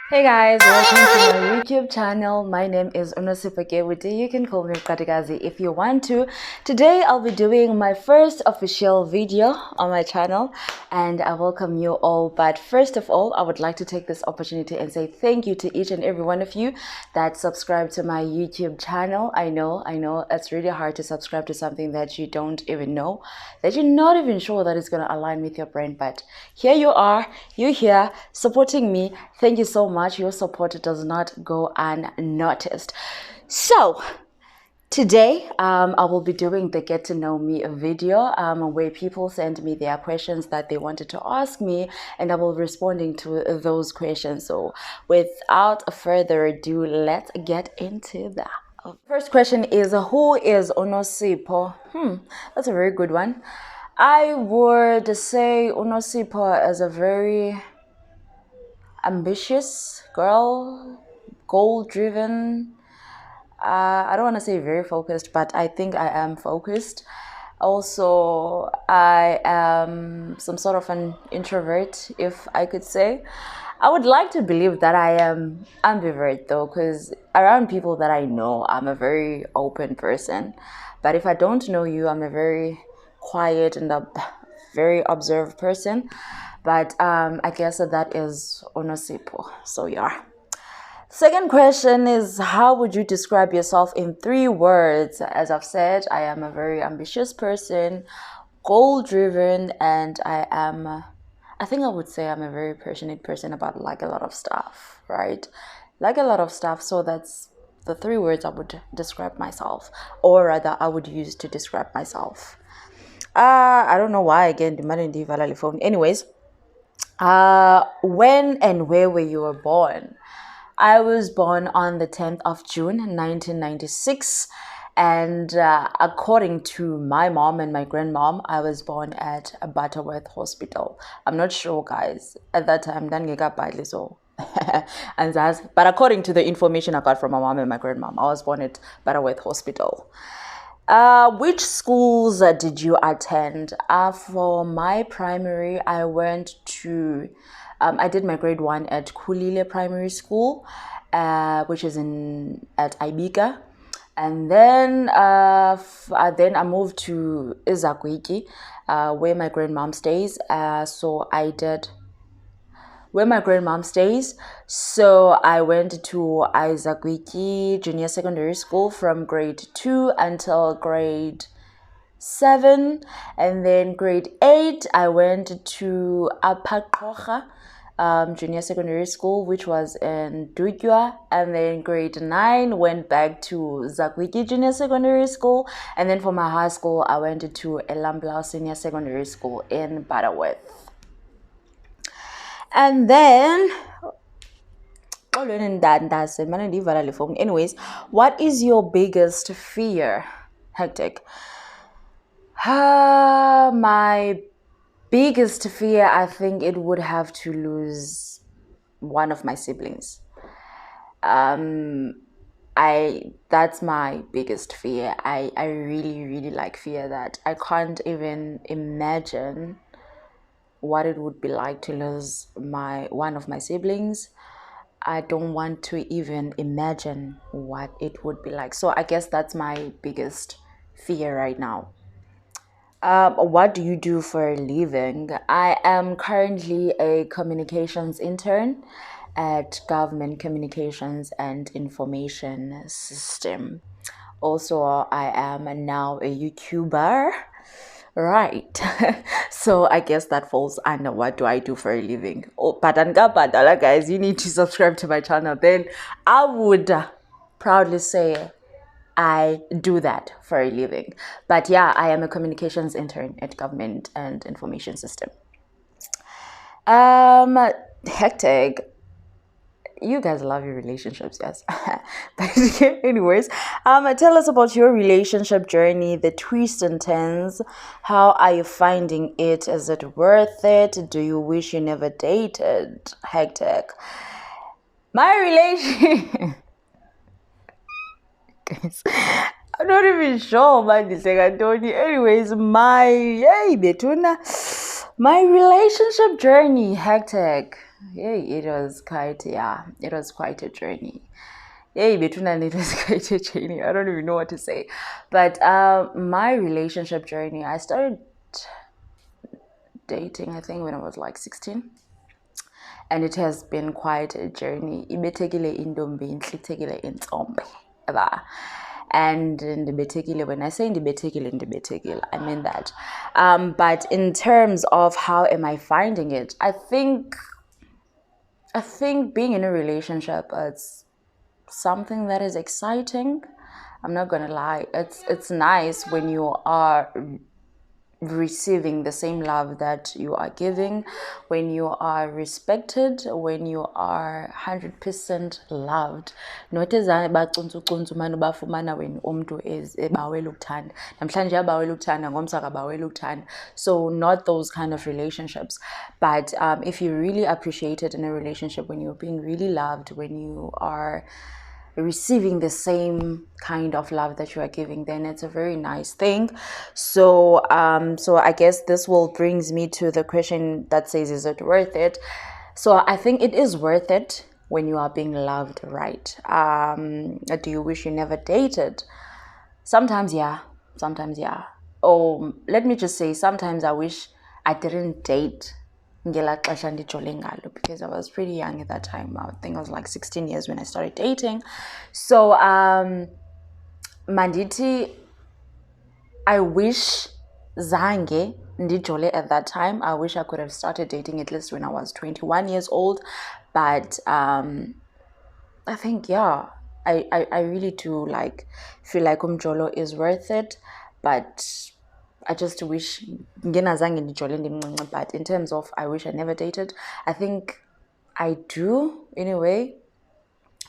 Hey guys, welcome to my YouTube channel. My name is Unosipakewiti. You can call me Katikazi if you want to. Today I'll be doing my first official video on my channel and I welcome you all. But first of all, I would like to take this opportunity and say thank you to each and every one of you that subscribe to my YouTube channel. I know it's really hard to subscribe to something that you don't even know, that you're not even sure that it's going to align with your brain. But here you are, you're here supporting me. Thank you so much. Your support does not go unnoticed. So today I will be doing the get to know me video where people send me their questions that they wanted to ask me and I will be responding to those questions. So without further ado, let's get into that. First question is, who is Unosipho? That's a very good one. I would say Unosipho is a very ambitious girl, goal-driven. I don't want to say very focused, but I think I am focused. Also, I am some sort of an introvert, if I could say. I would like to believe that I am ambivert though, because around people that I know, I'm a very open person. But if I don't know you, I'm a very quiet and a very observed person. But I guess that is Unosipho. So yeah. Second question is, how would you describe yourself in 3 words? As I've said, I am a very ambitious person, goal-driven, and I think I would say I'm a very passionate person about like a lot of stuff, right? Like a lot of stuff. So that's the 3 words I would describe myself, or rather I would use to describe myself. I don't know why again, the phone. Anyways, when and where were you born? I was born on the 10th of June, 1996. And according to my mom and my grandmom, I was born at Butterworth Hospital. I'm not sure, guys. At that time, so but according to the information I got from my mom and my grandmom, I was born at Butterworth Hospital. Which schools did you attend? For my primary, I went to, I did my grade 1 at Kulile Primary School, which is at Ibika. And then, then I moved to Izakwiki, where my grandmom stays. So I did where my grandmom stays. So I went to Isakwiki Junior Secondary School from grade 2 until grade 7. And then grade 8, I went to Apakrocha Junior Secondary School, which was in Dutywa. And then grade 9, went back to Zakwiki Junior Secondary School. And then for my high school, I went to Elamblau Senior Secondary School in Butterworth. And then, anyways, what is your biggest fear? Hectic. My biggest fear, I think it would have to lose one of my siblings. That's my biggest fear. I really like fear that. I can't even imagine what it would be like to lose one of my siblings. I don't want to even imagine what it would be like. So I guess that's my biggest fear right now. What do you do for a living? I am currently a communications intern at Government Communications and Information System. Also, I am now a YouTuber. Right. So I guess that falls under what do I do for a living. Oh, padala guys, you need to subscribe to my channel. Then I would proudly say I do that for a living. But yeah, I am a communications intern at Government and Information System. Hectic. You guys love your relationships, yes. But anyways, tell us about your relationship journey, the twists and turns. How are you finding it? Is it worth it? Do you wish you never dated? Hectic. My relation. Guys, I'm not even sure about this. Anyways, my relationship journey, hectic. Yeah, it was quite a journey. Yeah, between and it was quite a journey. I don't even know what to say. But my relationship journey, I started dating, I think, when I was like 16. And it has been quite a journey. Ibethekile intombi, intlithekile intsombe. Yaba. And ndibethekile, when I say ndibethekile, I mean that. But in terms of how am I finding it, I think being in a relationship, it's something that is exciting. I'm not gonna lie. It's nice when you are receiving the same love that you are giving, when you are respected, when you are 100% loved. Not ezange bacuntsucuntsu umane ubafumana wena umntu ebawela ukuthanda namhlanje abawela ukuthanda ngomsa akabawela ukuthanda. So not those kind of relationships, but if you really appreciate it in a relationship, when you're being really loved, when you are receiving the same kind of love that you are giving, then it's a very nice thing. So so I guess this will brings me to the question that says, is it worth it? So I think it is worth it when you are being loved right. Do you wish you never dated? Sometimes yeah, or let me just say, sometimes I wish I didn't date because I was pretty young at that time. I think I was like 16 years when I started dating. So manditi, I wish zange ndijole at that time. I wish I could have started dating at least when I was 21 years old. But I think, yeah, I really do feel like umjolo is worth it. But I just wish but in terms of I wish I never dated, I think I do in a way,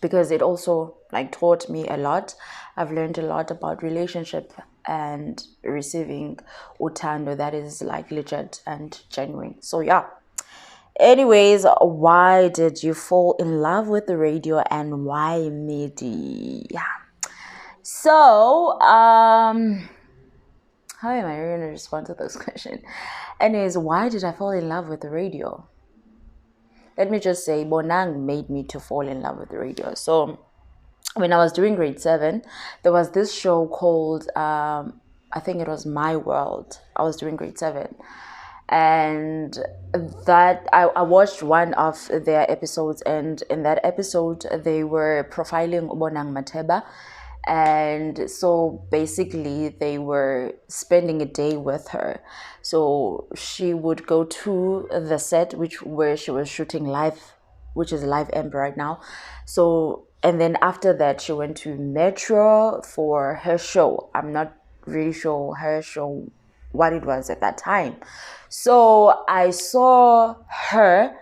because it also taught me a lot. I've learned a lot about relationship and receiving utando that is legit and genuine. So yeah. Anyways, why did you fall in love with the radio and why MIDI? Yeah. So how am I going to respond to this question? Anyways, why did I fall in love with the radio? Let me just say, Bonang made me to fall in love with the radio. So when I was doing grade 7, there was this show called, I think it was My World. I was doing grade 7. And that I watched one of their episodes, and in that episode they were profiling Bonang Mateba. And so basically they were spending a day with her. So she would go to the set where she was shooting live, which is Live Amber right now. So, and then after that she went to Metro for her show. I'm not really sure her show what it was at that time. So I saw her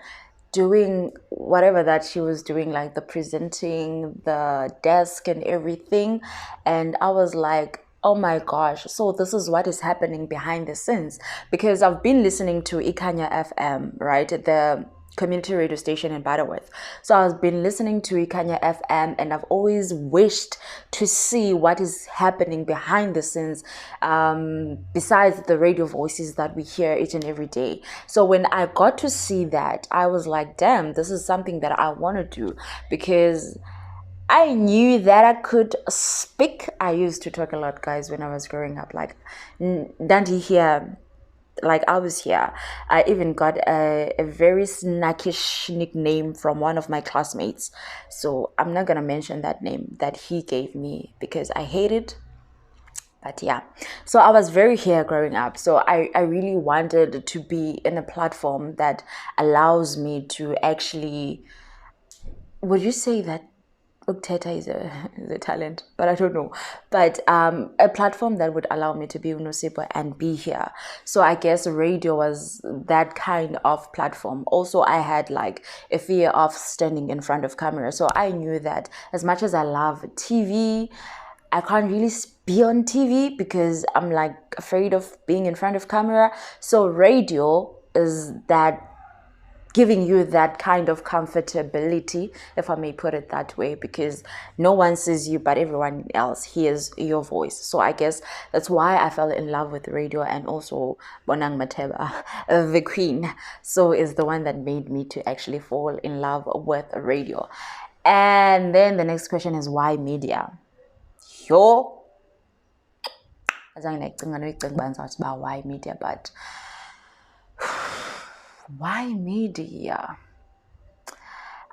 doing whatever that she was doing, the presenting, the desk and everything. And I was like, oh my gosh, so this is what is happening behind the scenes. Because I've been listening to Ikanya FM, right? The community radio station in Butterworth. So I've been listening to Ikanya FM, and I've always wished to see what is happening behind the scenes, besides the radio voices that we hear each and every day. So when I got to see that, I was like, damn, this is something that I want to do, because I knew that I could speak. I used to talk a lot, guys, when I was growing up. Dandy here. I was here. I even got a very snackish nickname from one of my classmates. So I'm not going to mention that name that he gave me because I hate it. But yeah, so I was very here growing up. So I really wanted to be in a platform that allows me to actually, would you say that Ukteta is a talent, but I don't know. But a platform that would allow me to be Unosipo and be here. So I guess radio was that kind of platform. Also, I had a fear of standing in front of camera. So I knew that as much as I love TV, I can't really be on TV because I'm afraid of being in front of camera. So radio is that giving you that kind of comfortability, if I may put it that way, because no one sees you, but everyone else hears your voice. So I guess that's why I fell in love with radio, and also Bonang Mateba, the queen, so is the one that made me to actually fall in love with radio. And then the next question is, why media? Yo, why media? But why media?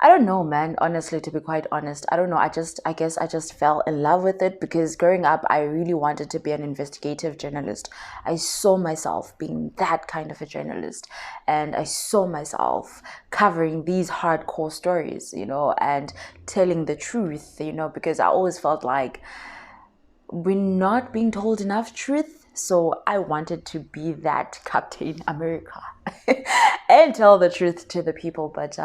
I don't know, man. Honestly, to be quite honest, I don't know. I guess I just fell in love with it because growing up, I really wanted to be an investigative journalist. I saw myself being that kind of a journalist, and I saw myself covering these hardcore stories, and telling the truth, because I always felt like we're not being told enough truth. So I wanted to be that Captain America and tell the truth to the people. But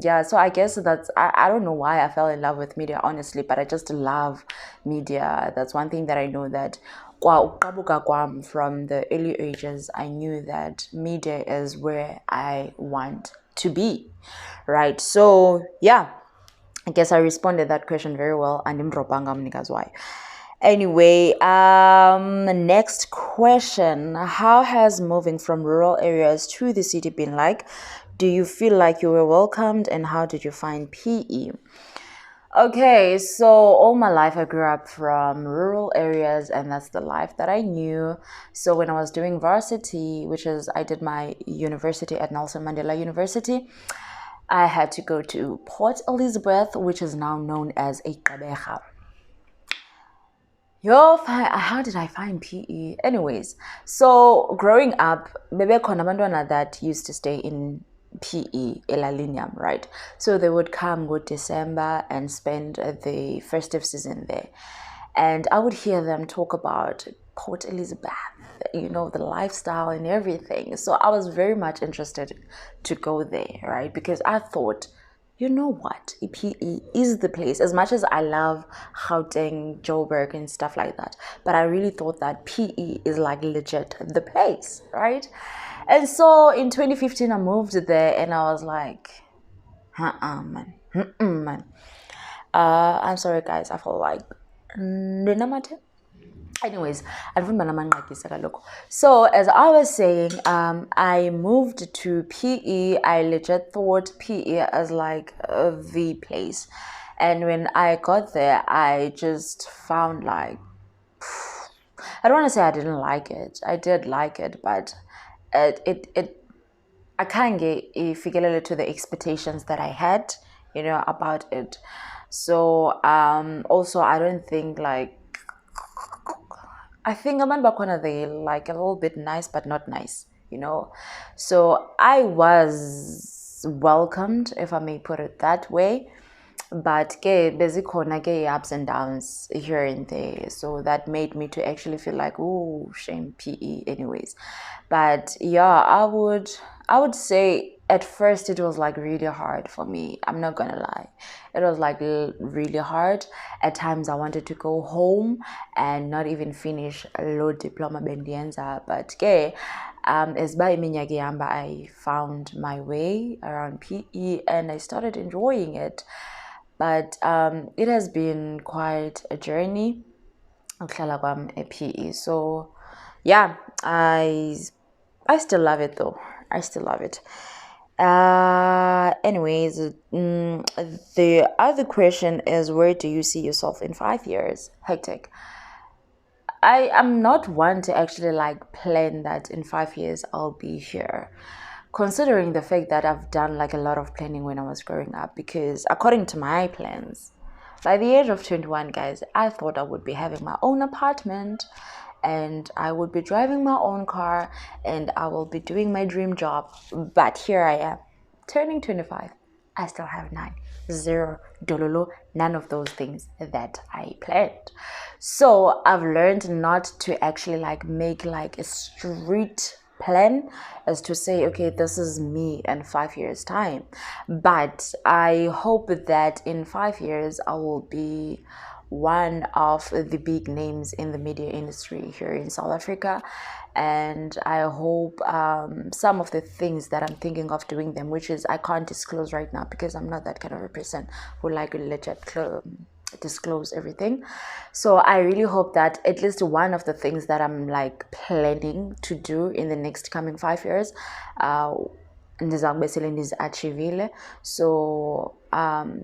yeah, so I guess I don't know why I fell in love with media, honestly, but I just love media. That's one thing that I know, that from the early ages, I knew that media is where I want to be, right? So yeah, I guess I responded that question very well. And why. Anyway, next question. How has moving from rural areas to the city been like? Do you feel like you were welcomed, and how did you find PE? Okay, so all my life I grew up from rural areas, and that's the life that I knew. So when I was doing varsity, I did my university at Nelson Mandela University, I had to go to Port Elizabeth, which is now known as Gqeberha. Yo, how did I find PE? Anyways, so growing up, maybe abantwana that used to stay in PE, Elalinium, right? So they would come with December and spend the festive season there. And I would hear them talk about Port Elizabeth, the lifestyle and everything. So I was very much interested to go there, right? Because I thought, you know what, PE is the place. As much as I love Gauteng, Joburg and stuff like that, but I really thought that PE is like legit the place, right? And so in 2015 I moved there, and I was like, man. I'm sorry guys, I feel like anyways, so as I was saying, I moved to PE. I legit thought PE as like the place, and when I got there, I just found like, I don't want to say I didn't like it. I did like it, but I can't get to the expectations that I had, about it. So also I don't think like, I think Aman Bakwana, they like a little bit nice, but not nice, So I was welcomed, if I may put it that way. But basically ups and downs here and there. So that made me to actually feel like, oh, shame PE anyways. But yeah, I would say at first it was like really hard for me. I'm not gonna lie. It was like really hard. At times I wanted to go home and not even finish a low diploma bendienza. But as by minyaka I found my way around PE and I started enjoying it. But it has been quite a journey a PE. So yeah, I still love it though. I still love it. Anyways, the other question is, where do you see yourself in 5 years? Hectic. I am not one to actually like plan that in 5 years I'll be here, considering the fact that I've done like a lot of planning when I was growing up, because according to my plans, by the age of 21, guys, I thought I would be having my own apartment and I would be driving my own car and I will be doing my dream job. But here I am, turning 25. I still have zero dololo, none of those things that I planned. So I've learned not to actually like make like a street plan as to say, okay, this is me in 5 years time. But I hope that in 5 years I will be one of the big names in the media industry here in South Africa. And I hope some of the things that I'm thinking of doing them, which is I can't disclose right now because I'm not that kind of a person who like legit disclose everything. So I really hope that at least one of the things that I'm like planning to do in the next coming 5 years, achievile. So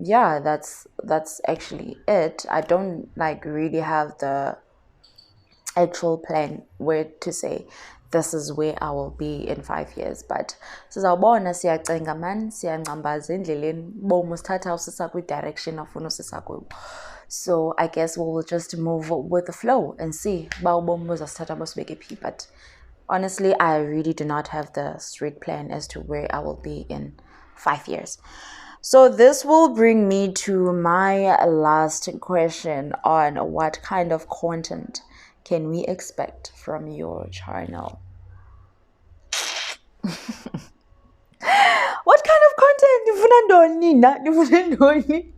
yeah, that's actually it. I don't like really have the actual plan where to say this is where I will be in 5 years, but sizawubona, siyacinga man, siyangcambaza endleleni, bomu sithatha usisa kwi-direction afuna usisa kuyo. So I guess we'll just move with the flow and see ba ubomi buzasithatha busibeke phi. But honestly, I really do not have the strict plan as to where I will be in 5 years. So this will bring me to my last question on what kind of content can we expect from your channel? What kind of content?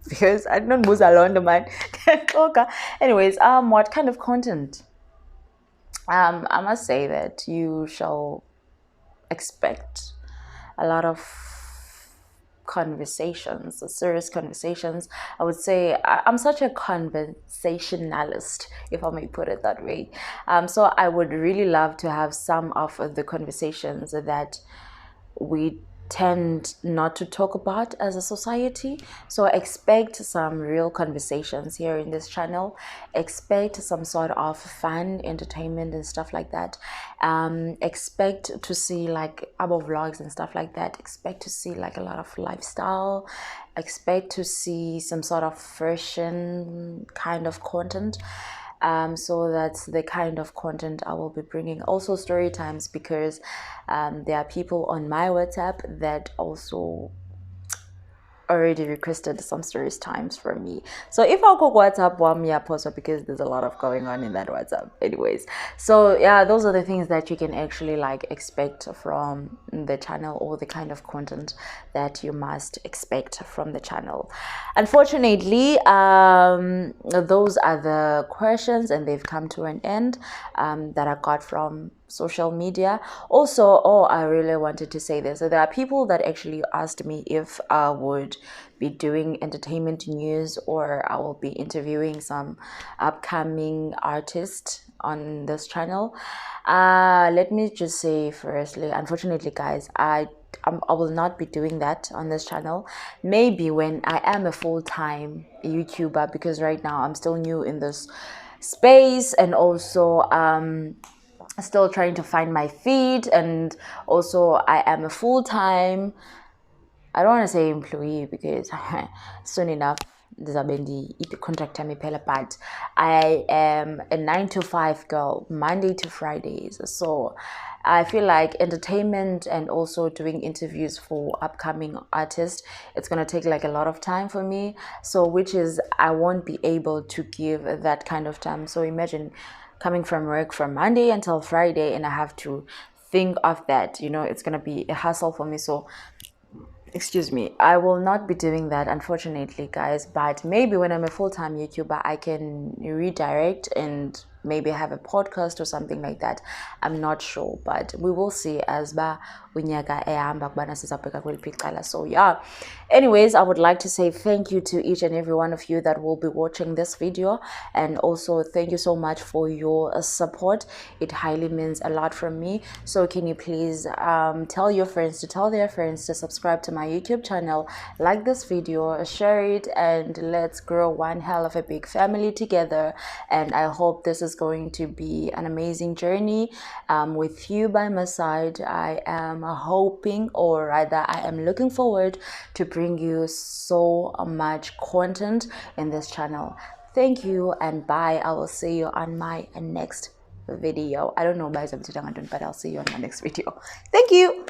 Because I don't move along the man. Anyways, what kind of content? I must say that you shall expect a lot of conversations, serious conversations. I would say I'm such a conversationalist, if I may put it that way. So I would really love to have some of the conversations that we tend not to talk about as a society. So expect some real conversations here in this channel. Expect some sort of fun entertainment and stuff like that. Expect to see like our vlogs and stuff like that. Expect to see like a lot of lifestyle. Expect to see some sort of fashion kind of content. So that's the kind of content I will be bringing. Also story times, because there are people on my WhatsApp that also already requested some stories times from me. So if I'll go WhatsApp one yeah post, because there's a lot of going on in that WhatsApp anyways. So yeah, those are the things that you can actually like expect from the channel, or the kind of content that you must expect from the channel. Unfortunately, those are the questions, and they've come to an end that I got from social media. Also, I really wanted to say this. So there are people that actually asked me if I would be doing entertainment news, or I will be interviewing some upcoming artists on this channel. Let me just say firstly, unfortunately guys, I will not be doing that on this channel. Maybe when I am a full-time YouTuber, because right now I'm still new in this space, and also still trying to find my feet, and also I am a full-time, I don't want to say employee because soon enough ndizabe contract yami iphela, but I am a 9 to 5 girl, Monday to Fridays. So I feel like entertainment and also doing interviews for upcoming artists, it's gonna take like a lot of time for me. So which is I won't be able to give that kind of time. So imagine coming from work from Monday until Friday, and I have to think of that, you know, it's gonna be a hassle for me. So excuse me, I will not be doing that, unfortunately guys. But maybe when I'm a full-time YouTuber, I can redirect and maybe have a podcast or something like that. I'm not sure, but we will see as ba unyaka ehamba kubana sizabheka kweliphi icala. So yeah, anyways, I would like to say thank you to each and every one of you that will be watching this video, and also thank you so much for your support. It highly means a lot from me. So can you please tell your friends to tell their friends to subscribe to my YouTube channel, like this video, share it, and let's grow one hell of a big family together. And I hope this is going to be an amazing journey with you by my side. I am hoping, or rather I am looking forward to bring you so much content in this channel. Thank you and bye. I will see you on my next video. I don't know guys, but I'll see you on my next video. Thank you.